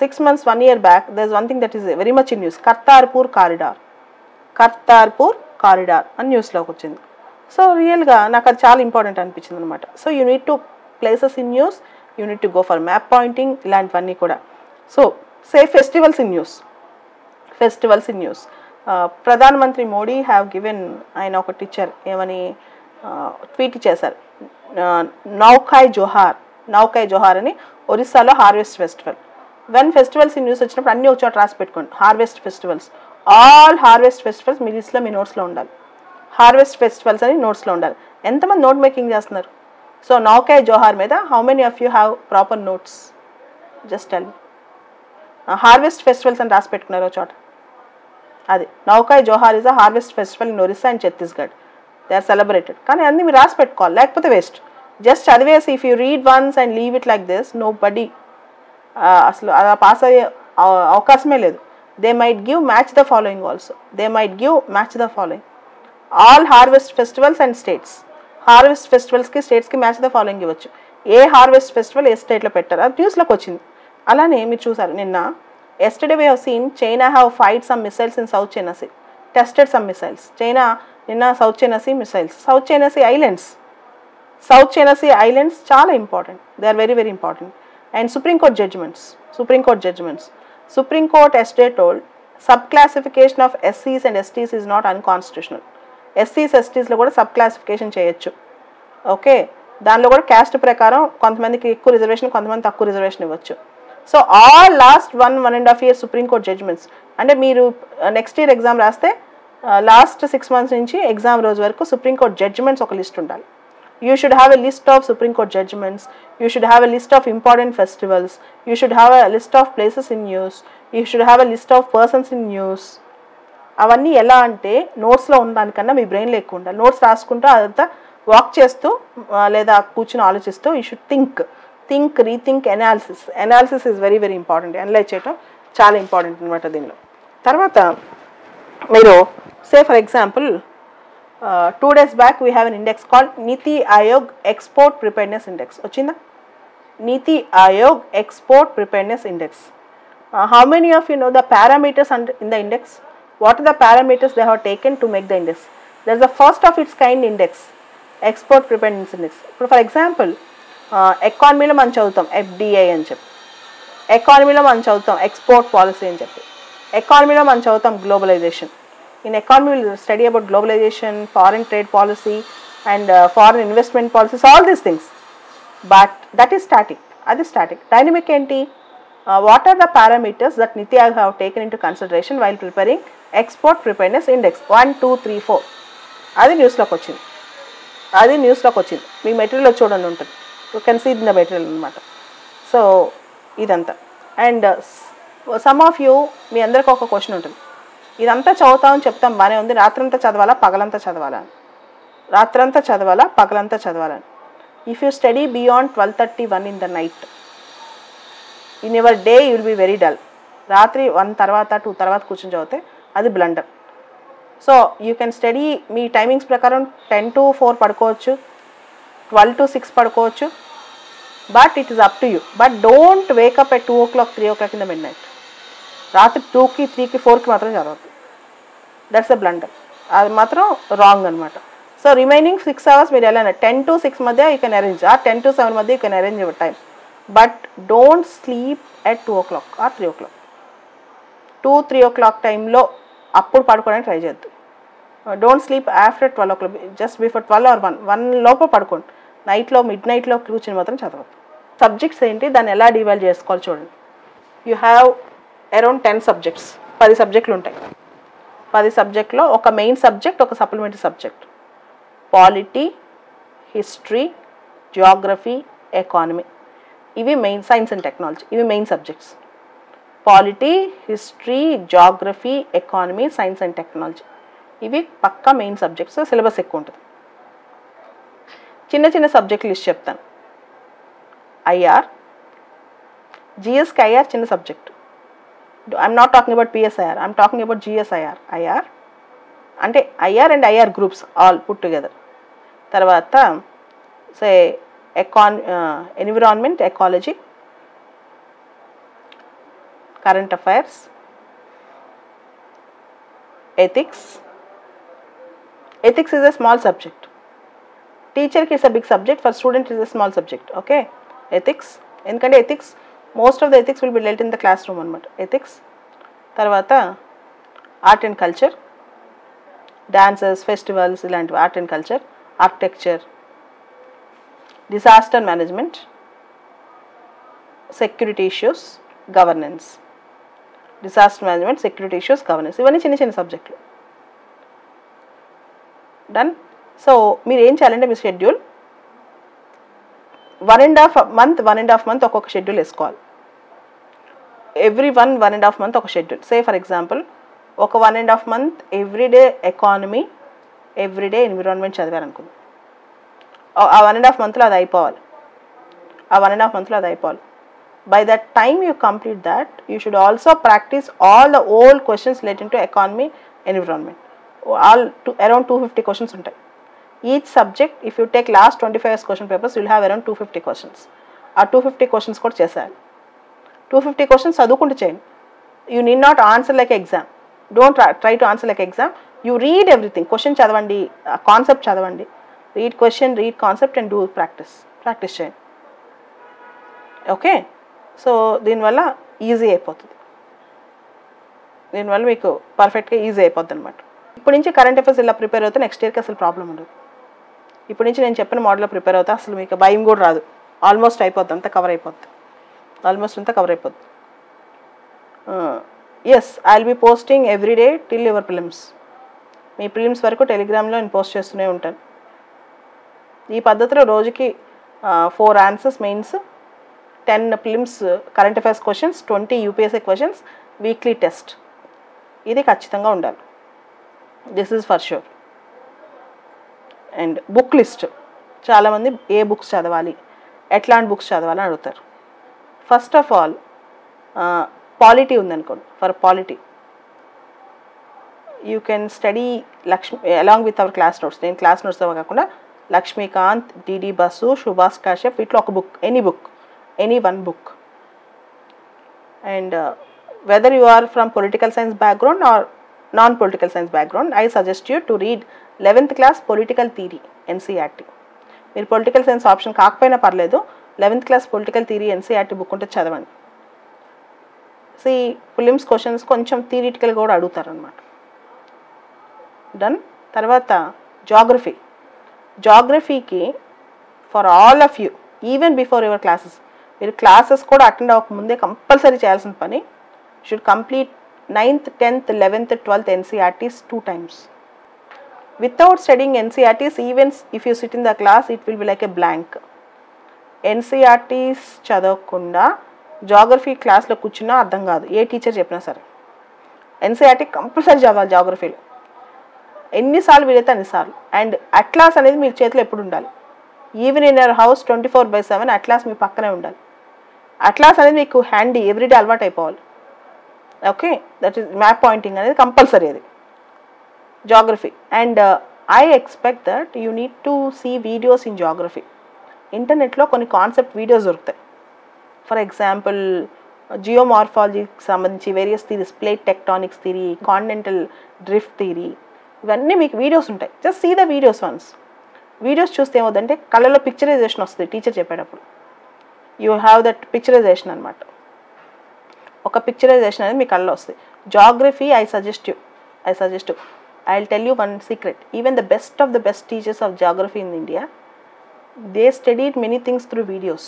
6 months, 1 year back there is one thing that is very much in news. Kartarpur corridor అని న్యూస్లోకి వచ్చింది. సో రియల్గా నాకు అది చాలా ఇంపార్టెంట్ అనిపించింది అనమాట. So you need to places in news, you need to go for map pointing, ఇలాంటివన్నీ కూడా. So say festivals in news. Pradhan Mantri Modi have given, ఆయన ఒక టీచర్ ఏమని ట్వీట్ చేశారు, నౌకాయ్ జోహార్ అని ఒరిస్సాలో harvest festival. When festivals in news వచ్చినప్పుడు అన్నీ ఒక చోట రాసి పెట్టుకోండి. Harvest festivals, all harvest festivals మీ లిస్ట్లో మీ నోట్స్లో ఉండాలి. హార్వెస్ట్ ఫెస్టివల్స్ అని నోట్స్లో ఉండాలి. ఎంతమంది నోట్ మేకింగ్ చేస్తున్నారు? సో నౌకాయ్ జోహార్ మీద how many of you have proper notes? Just tell me. Harvest festivals అని రాసి పెట్టుకున్నారు ఒక చోట. అది Nuakhai Juhar is a harvest festival in Orissa and Chhattisgarh. They are celebrated. కానీ అన్నీ మీరు రాసి పెట్టుకోవాలి, లేకపోతే వేస్ట్. జస్ట్ చదివేసి if you read once and leave it like this, nobody అసలు అలా పాస్ అయ్యే అవకాశమే లేదు. They might give match the following also. All harvest festivals and states. Harvest ఫెస్టివల్స్కి స్టేట్స్కి మ్యాచ్ ద ఫాలోయింగ్ ఇవ్వచ్చు. ఏ హార్వెస్ట్ ఫెస్టివల్ ఏ స్టేట్లో పెట్టారు అది న్యూస్లోకి వచ్చింది. అలానే మీరు చూసారు నిన్న. Yesterday we have seen China have fired some missiles in South China Sea, tested some missiles. China ninna South China Sea missiles. South China Sea islands చాలా important. They are very, very important. And Supreme Court judgments. Supreme Court yesterday told subclassification of SCs and STs is not unconstitutional. SCs, STs లో కూడా subclassification చేయొచ్చు. ఓకే. దానిలో కూడా క్యాస్ట్ ప్రకారం కొంతమందికి ఎక్కువ రిజర్వేషన్, కొంతమంది తక్కువ రిజర్వేషన్ ఇవ్వచ్చు. So all last 1.5 years Supreme Court judgements, అంటే మీరు నెక్స్ట్ ఇయర్ ఎగ్జామ్ రాస్తే లాస్ట్ 6 months నుంచి ఎగ్జామ్ రోజు వరకు సుప్రీంకోర్టు జడ్జిమెంట్స్ ఒక లిస్ట్ ఉండాలి. You should have a list of Supreme Court judgments. You should have a list of important festivals. You should have a list of places in news. You should have a list of persons in news. అవన్నీ ఎలా అంటే నోట్స్లో ఉండడానికన్నా మీ బ్రెయిన్లో ఎక్కువ ఉండాలి. నోట్స్ రాసుకుంటూ అదంతా వాక్ చేస్తూ లేదా కూర్చుని ఆలోచిస్తూ you should think rethink analysis is very very important. Analyse చేయటం చాలా ఇంపార్టెంట్ అనమాట దీనిలో. తర్వాత మీరు సే for example 2 days back we have an index called Niti Aayog Export Preparedness Index. Ochina? Niti Aayog Export Preparedness Index. How many of you know the parameters in the index? What are the parameters they have taken to make the index? There is the first of its kind index, Export Preparedness Index. For example, economy lo man chavutam FDI అని చెప్పి, ఎకానమీలో మనం చదువుతాం ఎక్స్పోర్ట్ పాలసీ అని చెప్పి, ఎకానమీలో మనం చదువుతాం globalisation. In economy, we will study about globalization, foreign trade policy, and foreign investment policies, all these things. But that is static. That is static. Dynamic enti. What are the parameters that Niti Aayog have taken into consideration while preparing Export Preparedness Index? 1, 2, 3, 4. అది న్యూస్లోకి వచ్చింది. మీ మెటీరియల్లో చూడండి ఉంటుంది. You can see in the material అనమాట. సో ఇదంతా. అండ్ సమ్ ఆఫ్ యూ, మీ అందరికి ఒక క్వశ్చన్ ఉంటుంది, ఇదంతా చదువుతామని చెప్తాం బాగానే ఉంది, రాత్రంతా చదవాలా పగలంతా చదవాలా? రాత్రంతా చదవాలా పగలంతా చదవాలని? If you study beyond 12:31 in the night, in your day you will be very dull. రాత్రి 1 తర్వాత 2 తర్వాత కూర్చొని చదివితే అది blunder. So you can study me timings ప్రకారం 10 to 4 పడుకోవచ్చు, 12 to 6 పడుకోవచ్చు, but it is up to you. But don't wake up at 2 o'clock 3 o'clock in the midnight. రాత్రి 2కి 3కి 4కి మాత్రం చదవద్దు. That's a blunder. అది మాత్రం రాంగ్ అనమాట. సో రిమైనింగ్ 6 hours మీరు ఎలా 10 to 6 మధ్య యూ కెన్ అరేంజ్, 10 to 7 మధ్య you can arrange your time. But don't sleep at 2 o'clock or 3 o'clock. 2-3 o'clock టైంలో అప్పుడు పడుకోవడానికి ట్రై చేయొద్దు. Don't sleep after 12 o'clock, just before 12 or 1 లోపు పడుకోండి. నైట్లో మిడ్ నైట్లో కూర్చొని మాత్రం చదవద్దు. సబ్జెక్ట్స్ ఏంటి, దాన్ని ఎలా డివైడ్ చేసుకోవాలి చూడండి. You have around 10 subjects. 10 సబ్జెక్టులు ఉంటాయి. 10 సబ్జెక్టులో ఒక మెయిన్ సబ్జెక్ట్, ఒక supplementary subject. Polity, history, Geography, economy, ఇవి మెయిన్. సైన్స్ అండ్ టెక్నాలజీ, ఇవి main subjects. Polity, history, Geography, economy, science and technology, ఇవి పక్కా మెయిన్ సబ్జెక్ట్స్. సిలబస్ ఎక్కువ ఉంటుంది. చిన్న చిన్న సబ్జెక్టులు లిస్ట్ చెప్తాను. ఐఆర్, జిఎస్కి ఐఆర్ చిన్న subject. I'm not talking about PSIR, I'm talking about GSIR. IR అంటే IR and IR groups all put together. తర్వాత say environment, ecology, current affairs, ethics. Ethics is a small subject. టీచర్కి it's a big subject, for student is a small subject. Okay, ethics. ఎందుకంటే ethics, most of the ethics will be dealt in the class room అనమాట. ఎథిక్స్. తర్వాత art and culture, dances, festivals, ఇలాంటివి. Art and culture, architecture, disaster management, security issues, governance. Disaster management, security issues, governance, ఇవన్నీ చిన్న చిన్న సబ్జెక్టులు. డన్. సో మీరు ఏం చేయాలంటే మీ షెడ్యూల్ 1.5 month ఒక్కొక్క షెడ్యూల్ వేసుకోవాలి. ఎవ్రీ 1.5 month ఒక షెడ్యూల్. సే ఫర్ ఎగ్జాంపుల్ ఒక 1.5 month everyday economy, everyday environment చదివారనుకుంది. ఆ 1.5 monthలో అది అయిపోవాలి. ఆ 1.5 monthలో అది అయిపోవాలి. By that time you complete that, you should also practice all the old questions related to economy, environment. Around 250 questions ఉంటాయి. Each subject if you take last 25 years question papers, you'll have around 250 questions. ఆ 250 questions కూడా చేసేయాలి. 250 questions చదువుకుంటూ చేయండి. You need not answer like exam. Don't try to answer like exam. You read everything. Question చదవండి, కాన్సెప్ట్ చదవండి. Read question, read concept and do practice చేయండి. ఓకే. సో దీనివల్ల ఈజీ అయిపోతుంది. దీనివల్ల మీకు పర్ఫెక్ట్గా ఈజీ అయిపోద్ది అనమాట. ఇప్పటి నుంచి కరెంట్ అఫైర్స్ ఇలా ప్రిపేర్ అవుతే నెక్స్ట్ ఇయర్కి అసలు ప్రాబ్లం ఉండదు. ఇప్పటి నుంచి నేను చెప్పిన మోడల్లో ప్రిపేర్ అవుతా, అసలు మీకు భయం కూడా రాదు. ఆల్మోస్ట్ అయిపోద్ది, అంతా కవర్ అయిపోద్ది, ఆల్మోస్ట్ అంతా కవర్ అయిపోద్ది. Yes, I will be posting everyday till your prelims. మీ ప్రిలిమ్స్ వరకు టెలిగ్రామ్లో నేను పోస్ట్ చేస్తూనే ఉంటాను. ఈ పద్ధతిలో రోజుకి 4 answers mains, 10 prelims current affairs questions, 20 UPSC questions, weekly test. ఇది ఖచ్చితంగా ఉండాలి. This is for sure. And book list, చాలామంది ఏ బుక్స్ చదవాలి, ఎట్లాంటి బుక్స్ చదవాలని అడుగుతారు. ఫస్ట్ ఆఫ్ ఆల్ పాలిటీ ఉందనుకోండి. For polity you can study Laxmi along with our class notes. నేను క్లాస్ నోట్స్తో కాకుండా లక్ష్మీకాంత్, డిడి బసు, సుభాష్ కాశ్యప్, వీటిలో ఒక book, any one book. And whether you are from political science background or non political science background, I suggest you to read 11th class political theory NCERT. మీరు పొలిటికల్ సైన్స్ ఆప్షన్ కాకపోయినా పర్లేదు, 11th class political theory NCERT book ఉంటే చదవండి. ప్రిలిమ్స్ క్వశ్చన్స్ కొంచెం థియరిటికల్గా కూడా అడుగుతారు అనమాట. డన్. తర్వాత జాగ్రఫీకి for all of you, even before your classes, మీరు క్లాసెస్ కూడా అటెండ్ అవ్వకముందే కంపల్సరీ చేయాల్సిన పని, should complete 9th, 10th, 11th, 12th NCERTs 2 times. Without studying NCERTs, even if you sit in the class, it will be like a blank. NCERTs చదవకుండా జాగ్రఫీ క్లాస్లో కూర్చున్నా అర్థం కాదు, ఏ టీచర్ చెప్పినా సరే. NCERT కంపల్సరీ చదవాలి జాగ్రఫీలో, ఎన్నిసార్లు వీలైతే అన్నిసార్లు. అండ్ అట్లాస్ అనేది మీ చేతిలో ఎప్పుడు ఉండాలి. Even in your house 24/7 atlas మీ పక్కనే ఉండాలి. అట్లాస్ అనేది మీకు హ్యాండీ, ఎవ్రీడే అలవాటు అయిపోవాలి. Okay, that is map pointing అనేది కంపల్సరీ, అది geography. And I expect that you need to see videos in geography. ఇంటర్నెట్లో కొన్ని కాన్సెప్ట్ వీడియోస్ దొరుకుతాయి. ఫర్ ఎగ్జాంపుల్ జియోమార్ఫాలజీకి సంబంధించి various theories, plate tectonics theory, continental drift theory, ఇవన్నీ మీకు వీడియోస్ ఉంటాయి. Just see the videos once. Videos చూస్తే ఏమవుతుందంటే కళ్ళలో పిక్చరైజేషన్ వస్తుంది. టీచర్ చెప్పేటప్పుడు యూ హ్యావ్ దట్ పిక్చరైజేషన్ అనమాట. ఒక పిక్చరైజేషన్ అనేది మీ కళ్ళలో వస్తుంది. Geography I suggest I will tell you one secret. Even the best of the best teachers of geography in India, they studied many things through videos,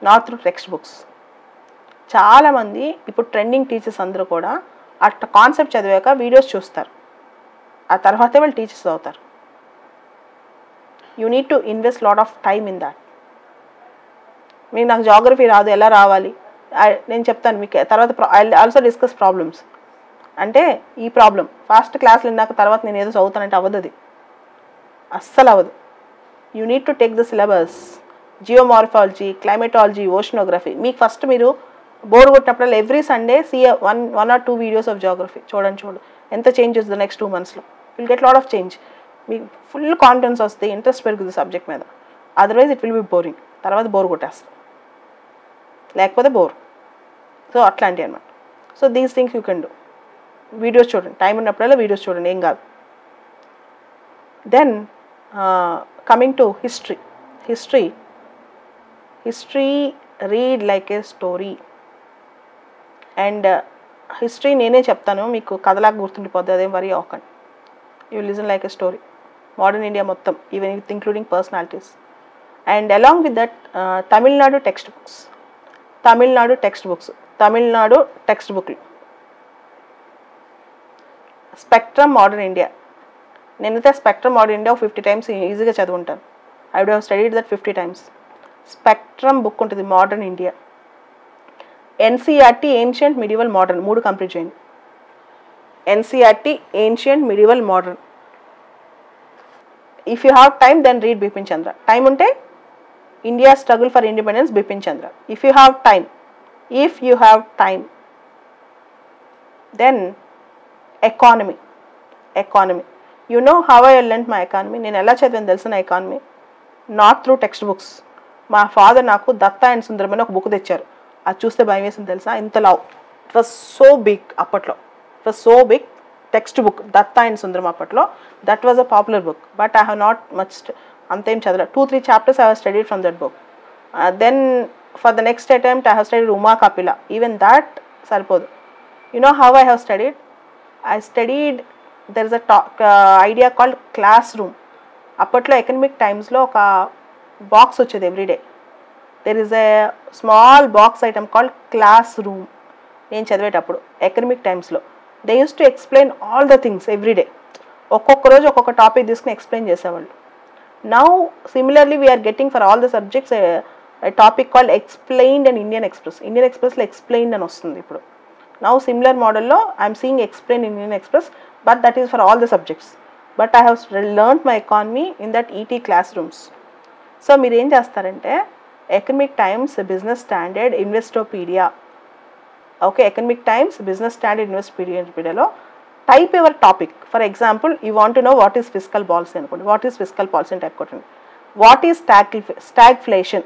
not through text books. చాలామంది ఇప్పుడు ట్రెండింగ్ టీచర్స్ అందరూ కూడా అట్లా కాన్సెప్ట్ చదివాక వీడియోస్ చూస్తారు, ఆ తర్వాతే వాళ్ళు టీచర్స్ అవుతారు. You need to invest lot of time in that. మీకు నాకు జాగ్రఫీ రాదు, ఎలా రావాలి నేను చెప్తాను మీకు తర్వాత. I also discuss problems. అంటే ఈ ప్రాబ్లం ఫాస్ట్ క్లాస్లు విన్నాక తర్వాత నేను ఏదో చదువుతానంటే అవ్వదు, అది అస్సలు అవ్వదు. You need to take the syllabus, geomorphology, climatology, oceanography. మీకు ఫస్ట్ మీరు బోర్ కొట్టినప్పుడు every Sunday see one or 2 videos of geography. చూడు ఎంత చేంజ్ వస్తుంది నెక్స్ట్ 2 monthsలో. Will get lot of change. మీకు ఫుల్ కాన్ఫిడెన్స్ వస్తే, ఇంట్రెస్ట్ పెరుగుతుంది సబ్జెక్ట్ మీద. Otherwise it will be boring. తర్వాత బోర్ కొట్టేస్తుంది, లేకపోతే బోర్. సో అట్లాంటివి అనమాట. So these things you can do. Videos చూడండి, టైం ఉన్నప్పుడల్లా వీడియోస్ చూడండి, ఏం కాదు. Then coming to history read like a story. And history నేనే చెప్తాను మీకు, కథలాగా గుర్తుండిపోద్ది, అదేం వరీ అవ్వకండి. You listen like a story. Modern India మొత్తం, even with including personalities. And along with that Tamil Nadu text బుక్లు, స్పెక్ట్రమ్ మోడర్న్ ఇండియా. నేనైతే స్పెక్ట్రమ్ మోడర్న్ ఇండియా 50 times ఈజీగా చదువుంటాను. I would have studied that 50 times. Spectrum book ఉంటుంది, modern India. NCERT ancient, medieval, modern 3 complete చేయండి. NCERT ancient, medieval, modern. If you have time then read Bipin Chandra. Time ఉంటే India struggle for independence, Bipin Chandra. If you have time then economy. You know how I learned my economy. నేను ఎలా చదివాను తెలిసిన economy, not through text books. మా ఫాదర్ నాకు దత్తా అండ్ సుందరం అని ఒక బుక్ తెచ్చారు. అది చూస్తే భయం వేసింది తెలుసా, ఇంత లావ్. ఇట్ వాజ్ సో బిగ్ అప్పట్లో. It was so big text book, Datta and Sundaram అప్పట్లో. That was a popular book, but I have not much, అంతేం చదవలేదు. 2-3 chapters I have studied from that book. Then for the next attempt I have studied Uma Kapila. Even that sarpodu. You know how I have studied? I studied, there is a idea called classroom. అప్పట్లో ఎకనమిక్ టైమ్స్లో ఒక బాక్స్ వచ్చేది everyday. There is a small box item called class room. నేను చదివేటప్పుడు ఎకనమిక్ టైమ్స్లో they use to explain all the things everyday. ఒక్కొక్క రోజు ఒక్కొక్క టాపిక్ తీసుకుని ఎక్స్ప్లెయిన్ చేసేవాళ్ళు. Now similarly we're getting for all the subjects topic called explained and Indian Express. Indian ఎక్స్ప్రెస్లో ఎక్స్ప్లెయిన్డ్ అని వస్తుంది ఇప్పుడు. నౌ సిమిలర్ మోడల్లో I'm seeing explain Indian Express, but that is for all the subjects. But I have learned my economy in that ET class rooms. So మీరు ఏం చేస్తారంటే Economic Times, Business Standard, Investopedia, okay, Economic Times, Business Standard, ఇన్వెస్టోపీడియాలో type your topic. For example you want to know what is fiscal policy అనుకోండి, వాట్ ఈస్ ఫిస్కల్ పాలసీ అని టైప్ కొట్టండి. వాట్ ఈస్ స్టాగ్ఫ్లేషన్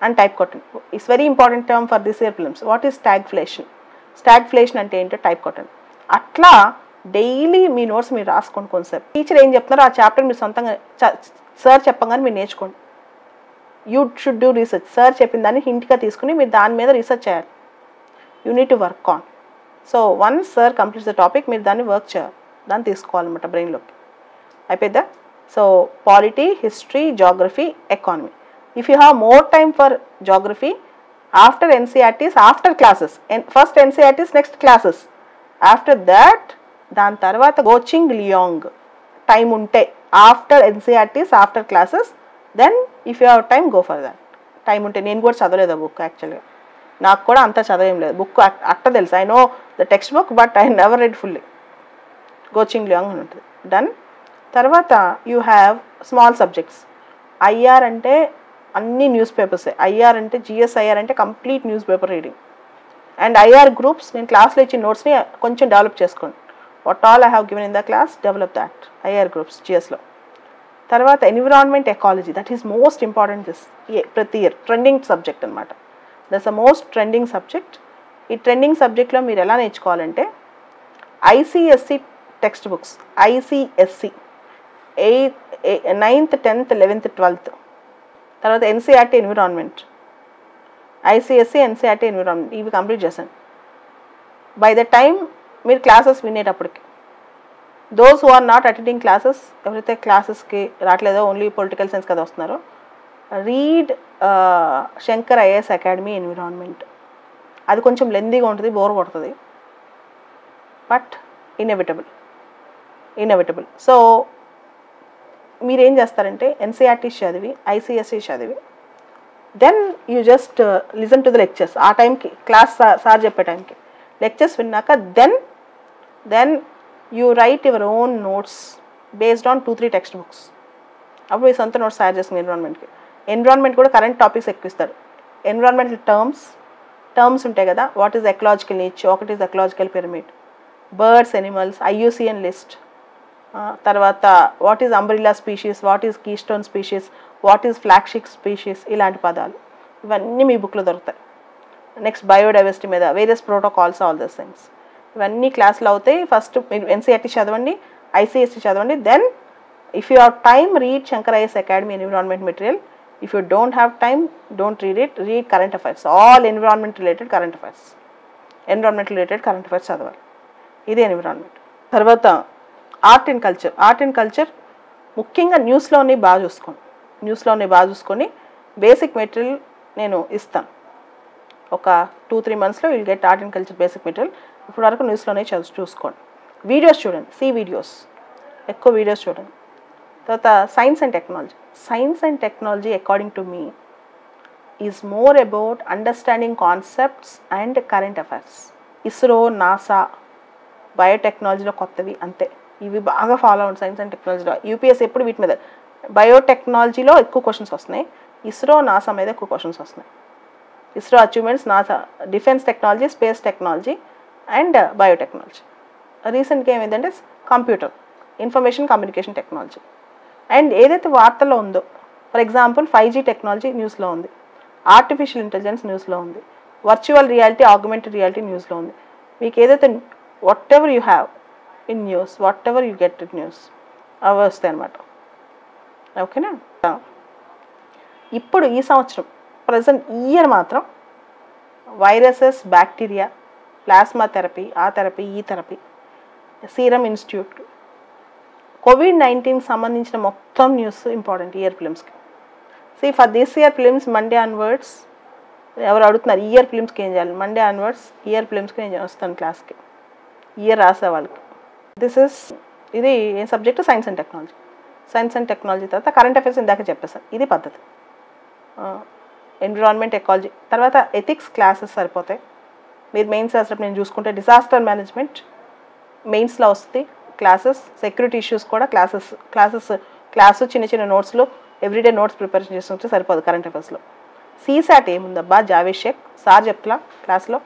అని టైప్ కొట్టండి. It's very important term for this year prelims. What is stagflation, stagflation అంటే ఏంటో టైప్ కొట్టండి. అట్లా డైలీ మీ నోట్స్ మీరు రాసుకోండి. కొంతసేపు టీచర్ ఏం చెప్తున్నారో ఆ చాప్టర్ మీరు సొంతంగా సార్ చెప్పగానే మీరు నేర్చుకోండి. You should do research. Sir చెప్పిన దాన్ని హింట్గా తీసుకుని మీరు దాని మీద రీసెర్చ్ చేయాలి. You need to work on. So once sir completes the topic మీరు దాన్ని వర్క్ చేయాలి, దాన్ని తీసుకోవాలన్నమాట బ్రెయిన్లోకి. అయిపోయిందా? So polity, history, geography, economy. If you have more time for geography, after NCERTs, after classes, first NCERTs, next classes, after that దాని తర్వాత కోచింగ్ లియాంగ్ టైం ఉంటే, after NCERTs, after classes, then if you have time go for that. Time ఉంటే. నేను కూడా చదవలేదు ఆ బుక్ యాక్చువల్గా, నాకు కూడా అంతా చదవేం లేదు. బుక్ అట్ట తెలుసు, I know the text book, but I never read fully. Coaching లియాంగ్ అని ఉంటుంది. డన్. తర్వాత you have small subjects. IR అంటే అన్ని న్యూస్ పేపర్సే. ఐఆర్ అంటే జిఎస్ఐఆర్ అంటే complete news paper reading. And IR groups నేను క్లాస్లో ఇచ్చిన నోట్స్ని కొంచెం డెవలప్ చేసుకోండి. What all I have given in the class, develop that. IR groups జిఎస్లో. తర్వాత environment, ecology, that is most important this ప్రతి ఇయర్ ట్రెండింగ్ సబ్జెక్ట్ అనమాట. That's a most trending subject. ఈ ట్రెండింగ్ సబ్జెక్ట్లో మీరు ఎలా నేర్చుకోవాలంటే ICSC text books, ICSC 9th, 10th, 11th, 12th. తర్వాత NCERT environment, ICSE, NCERT environment, ఇవి కంప్లీట్ చేశాను. బై ద టైమ్ మీరు క్లాసెస్ వినేటప్పటికి, those who are not attending classes, ఎవరైతే క్లాసెస్కి రావట్లేదో, ఓన్లీ పొలిటికల్ సైన్స్ కదా వస్తున్నారో, read Shankar IAS academy environment. అది కొంచెం లెందీగా ఉంటుంది, బోర్ కొడుతుంది, బట్ ఇన్ఎవిటబుల్. సో మీరేం చేస్తారంటే ఎన్సీఆర్టీ చదివి, ఐసిఎస్సి చదివి, then you just listen to the lectures. ఆ టైంకి క్లాస్ సార్ చెప్పే టైంకి లెక్చర్స్ విన్నాక then you write your own notes based on 2-3 text books. అప్పుడు ఈ సొంత నోట్స్ తయారు చేసుకుని ఎన్విరాన్మెంట్కి. ఎన్విరాన్మెంట్ కూడా కరెంట్ టాపిక్స్ ఎక్కువ ఇస్తాడు. ఎన్విరాన్మెంటల్ టర్మ్స్ ఉంటాయి కదా, వాట్ ఈజ్ ఎకలాజికల్ నీచ్, ఒకటి is ecological pyramid, birds, animals, IUCN list, తర్వాత what is umbrella species, what is keystone species, what is flagship species, ఇలాంటి పదాలు ఇవన్నీ మీ బుక్లో దొరుకుతాయి. నెక్స్ట్ బయోడైవర్సిటీ మీద various protocols, all those things ఇవన్నీ క్లాస్లో అవుతాయి. ఫస్ట్ మీరు ఎన్సీఆర్టీ చదవండి, ఐసిఎస్సి చదవండి. Then if you have time read Shankar IAS academy environment material. If you don't have time, don't read it. Read current affairs, all environment related current affairs, environment related current affairs చదవాలి. ఇది ఎన్విరాన్మెంట్. తర్వాత ఆర్ట్ అండ్ కల్చర్ ముఖ్యంగా న్యూస్లోనే బాగా చూసుకొని బేసిక్ మెటీరియల్ నేను ఇస్తాను. ఒక 2-3 monthsలో will get art and culture basic material. ఇప్పుడు వరకు న్యూస్లోనే చూసుకోండి. వీడియోస్ చూడండి, ఎక్కువ వీడియోస్ చూడండి. తర్వాత science and technology according to me is more about understanding concepts and current affairs. ISRO, NASA, బయోటెక్నాలజీలో కొత్తవి అంతే, ఇవి బాగా ఫాలో అవ్వండి. సైన్స్ అండ్ టెక్నాలజీలో యూపీఎస్సీ ఎప్పుడు వీటి మీద, బయోటెక్నాలజీలో ఎక్కువ క్వశ్చన్స్ వస్తున్నాయి, ఇస్రో, నాసా మీద ఎక్కువ క్వశ్చన్స్ వస్తున్నాయి. ISRO achievements, NASA defence technology, space technology and biotechnology. రీసెంట్గా ఏమైందంటే computer, information communication technology. And ఏదైతే వార్తల్లో ఉందో, ఫర్ ఎగ్జాంపుల్ 5G టెక్నాలజీ న్యూస్లో ఉంది, ఆర్టిఫిషియల్ ఇంటెలిజెన్స్ న్యూస్లో ఉంది, వర్చువల్ రియాలిటీ, ఆగ్మెంటెడ్ రియాలిటీ న్యూస్లో ఉంది. మీకు ఏదైతే whatever you have in news, whatever you get in news, అవి వస్తాయి అన్నమాట. ఓకేనా? ఇప్పుడు ఈ సంవత్సరం ప్రజెంట్ ఇయర్ మాత్రం వైరసెస్, బ్యాక్టీరియా, ప్లాస్మా థెరపీ, ఆ థెరపీ, ఈ థెరపీ, సీరం ఇన్స్టిట్యూట్, కోవిడ్-19 సంబంధించిన మొత్తం న్యూస్ ఇంపార్టెంట్ ఇయర్ ఫిలిమ్స్కి. See for this year prelims Monday onwards ఎవరు అడుగుతున్నారు ఇయర్ ఫిలిమ్స్కి ఏం చేయాలి, మండే ఆన్వర్డ్స్ ఇయర్ ఫిలిమ్స్కి నేను వస్తాను క్లాస్కి, ఇయర్ రాసే వాళ్ళకి. ఇది ఏం subject, science and technology. Science and technology తర్వాత కరెంట్ అఫైర్స్ ఇందాక చెప్పేసాను, ఇది పద్ధతి. ఎన్విరాన్మెంట్, ఎకాలజీ, తర్వాత ఎథిక్స్ క్లాసెస్ సరిపోతాయి. మీరు మెయిన్స్ రాసినప్పుడు నేను చూసుకుంటే డిజాస్టర్ మేనేజ్మెంట్ మెయిన్స్లో వస్తుంది క్లాసెస్, సెక్యూరిటీ ఇష్యూస్ కూడా క్లాసు చిన్న చిన్న నోట్స్లో ఎవ్రీడే నోట్స్ ప్రిపేర్ చేసుకుంటే సరిపోదు కరెంట్ అఫైర్స్లో. సీసాట్ ఏముందబ్బా, జావేద్ షేక్ సార్ చెప్తున్నా క్లాస్లో.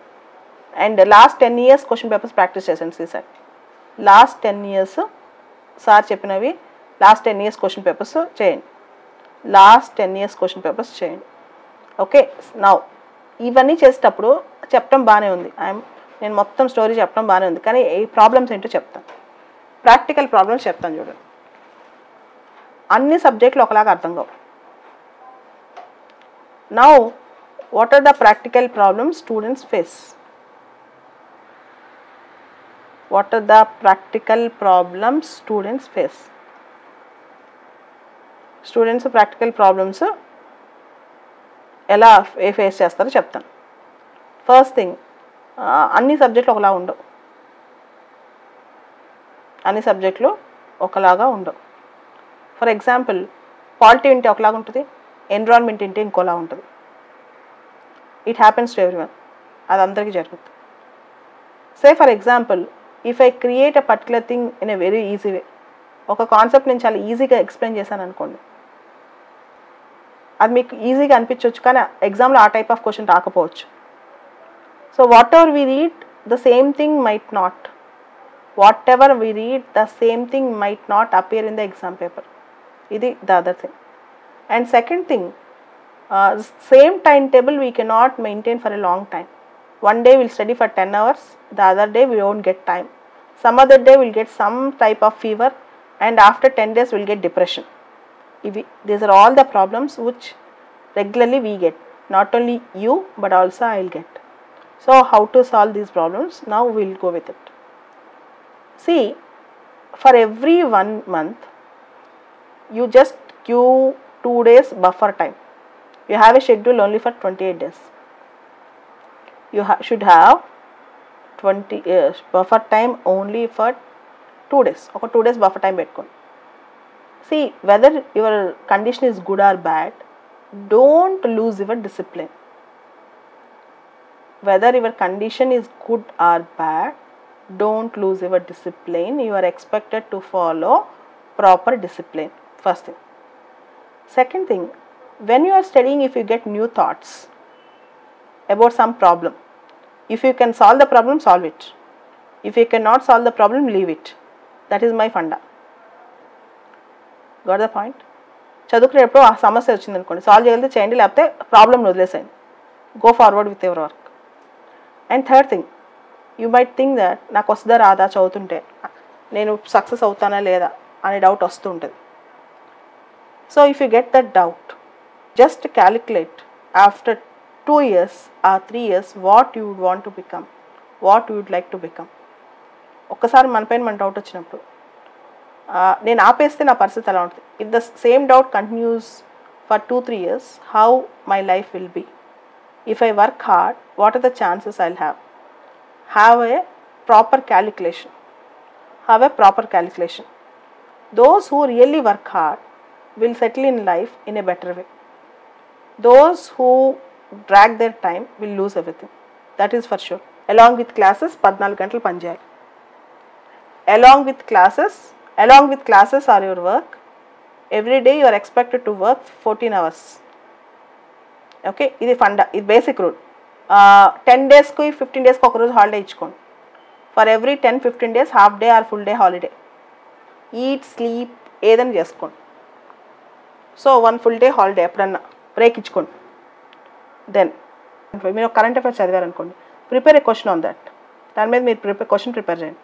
And last 10 years question papers practice చేశాను సీసాట్. లాస్ట్ 10 years సార్ చెప్పినవి లాస్ట్ 10 years క్వశ్చన్ పేపర్స్ చేయండి, లాస్ట్ 10 years క్వశ్చన్ పేపర్స్ చేయండి. ఓకే, నౌ ఇవన్నీ చేసేటప్పుడు చెప్పడం బాగానే ఉంది, నేను మొత్తం స్టోరీ చెప్పడం బాగానే ఉంది, కానీ ఈ ప్రాబ్లమ్స్ ఏంటో చెప్తాను. ప్రాక్టికల్ ప్రాబ్లమ్స్ చెప్తాను చూడండి. అన్ని సబ్జెక్టులు ఒకలాగా అర్థం కావు. Now what are the practical problems students face? What are the practical problems students face? Students practical problems ఎలా ఫేస్ చేస్తారో చెప్తాను. ఫస్ట్ థింగ్, అన్ని సబ్జెక్టులు ఒకలా ఉండవు, అన్ని సబ్జెక్టులు ఒకలాగా ఉండవు. ఫర్ ఎగ్జాంపుల్ పాలిటీ వింటే ఒకలాగా ఉంటుంది, ఎన్విరాన్మెంట్ వింటే ఇంకోలా ఉంటుంది. ఇట్ హ్యాపెన్స్ టు ఎవ్రీవన్, అది అందరికీ జరుగుతుంది. సే for example if I create a particular thing in a very easy way, ఒక కాన్సెప్ట్ నేను చాలా ఈజీగా ఎక్స్ప్లెయిన్ చేశాను అనుకోండి, అది మీకు ఈజీగా అనిపించవచ్చు, కానీ ఎగ్జామ్లో ఆ టైప్ ఆఫ్ క్వశ్చన్ రాకపోవచ్చు. So whatever we read the same thing might not, whatever we read the same thing might not appear in the exam paper. ఇది the other thing. And second thing, same time table we cannot maintain for a long time. One day we'll study for 10 hours, the other day we won't get time. Some other day we'll get some type of fever, and after 10 days we'll get depression. These are all the problems which regularly we get. Not only you, but also I'll get. So how to solve these problems? Now we'll go with it. See, for every 1 month, you just give 2 days buffer time. You have a schedule only for 28 days. You should have 20 buffer time only for 2 days. ఒక 2 days buffer time పెట్టుకోండి. See, whether your condition is good or bad, don't lose your discipline. Whether your condition is good or bad, don't lose your discipline. You are expected to follow proper discipline. First thing. Second thing, when you are studying, if you get new thoughts about some problem, if you can solve the problem, solve it. If you cannot solve the problem, leave it. That is my funda. Got the point? చదువుకునేటప్పుడు ఆ సమస్య వచ్చింది అనుకోండి, సాల్వ్ చేయగలిగితే చేయండి, లేకపోతే ప్రాబ్లమ్ వదిలేసేయండి. Go forward with your work. And third thing, you might think that నాకు వస్తుందా రాదా చదువుతుంటే, నేను సక్సెస్ అవుతానా లేదా అనే డౌట్ వస్తుంటుంది. So if you get that doubt, just calculate after 2 years or 3 years what you would want to become, what you would like to become. ఒక్కసారి మన పైన మన డౌట్ వచ్చినప్పుడు నేను ఆపేస్తే నా పరిస్థితి ఎలా ఉంటుంది? If the same doubt continuous for 2-3 years, how my life will be? If I work hard, what are the chances I'll have? Have a proper calculation. Have a proper calculation. Those who really work hard will settle in life in a better way. Those who drag their time will lose everything. That is for sure. Along with classes 14 గంటలు పని చేయాలి. Along with classes or your work, every day you are expected to work 14 hours. Okay, ఇది ఫండా, ఇది బేసిక్ రూల్. 10 daysకి 15 daysకి ఒక రోజు హాలిడే ఇచ్చుకోండి. For every 10-15 days half day or full day holiday. Eat, sleep ఏదైనా చేసుకోండి. సో 1 full day హాలిడే ఎప్పుడన్నా బ్రేక్ ఇచ్చుకోండి. దెన్ మీరు కరెంట్ అఫైర్స్ చదివారనుకోండి, prepare a question on that. దాని మీద మీరు క్వశ్చన్ ప్రిపేర్ చేయండి.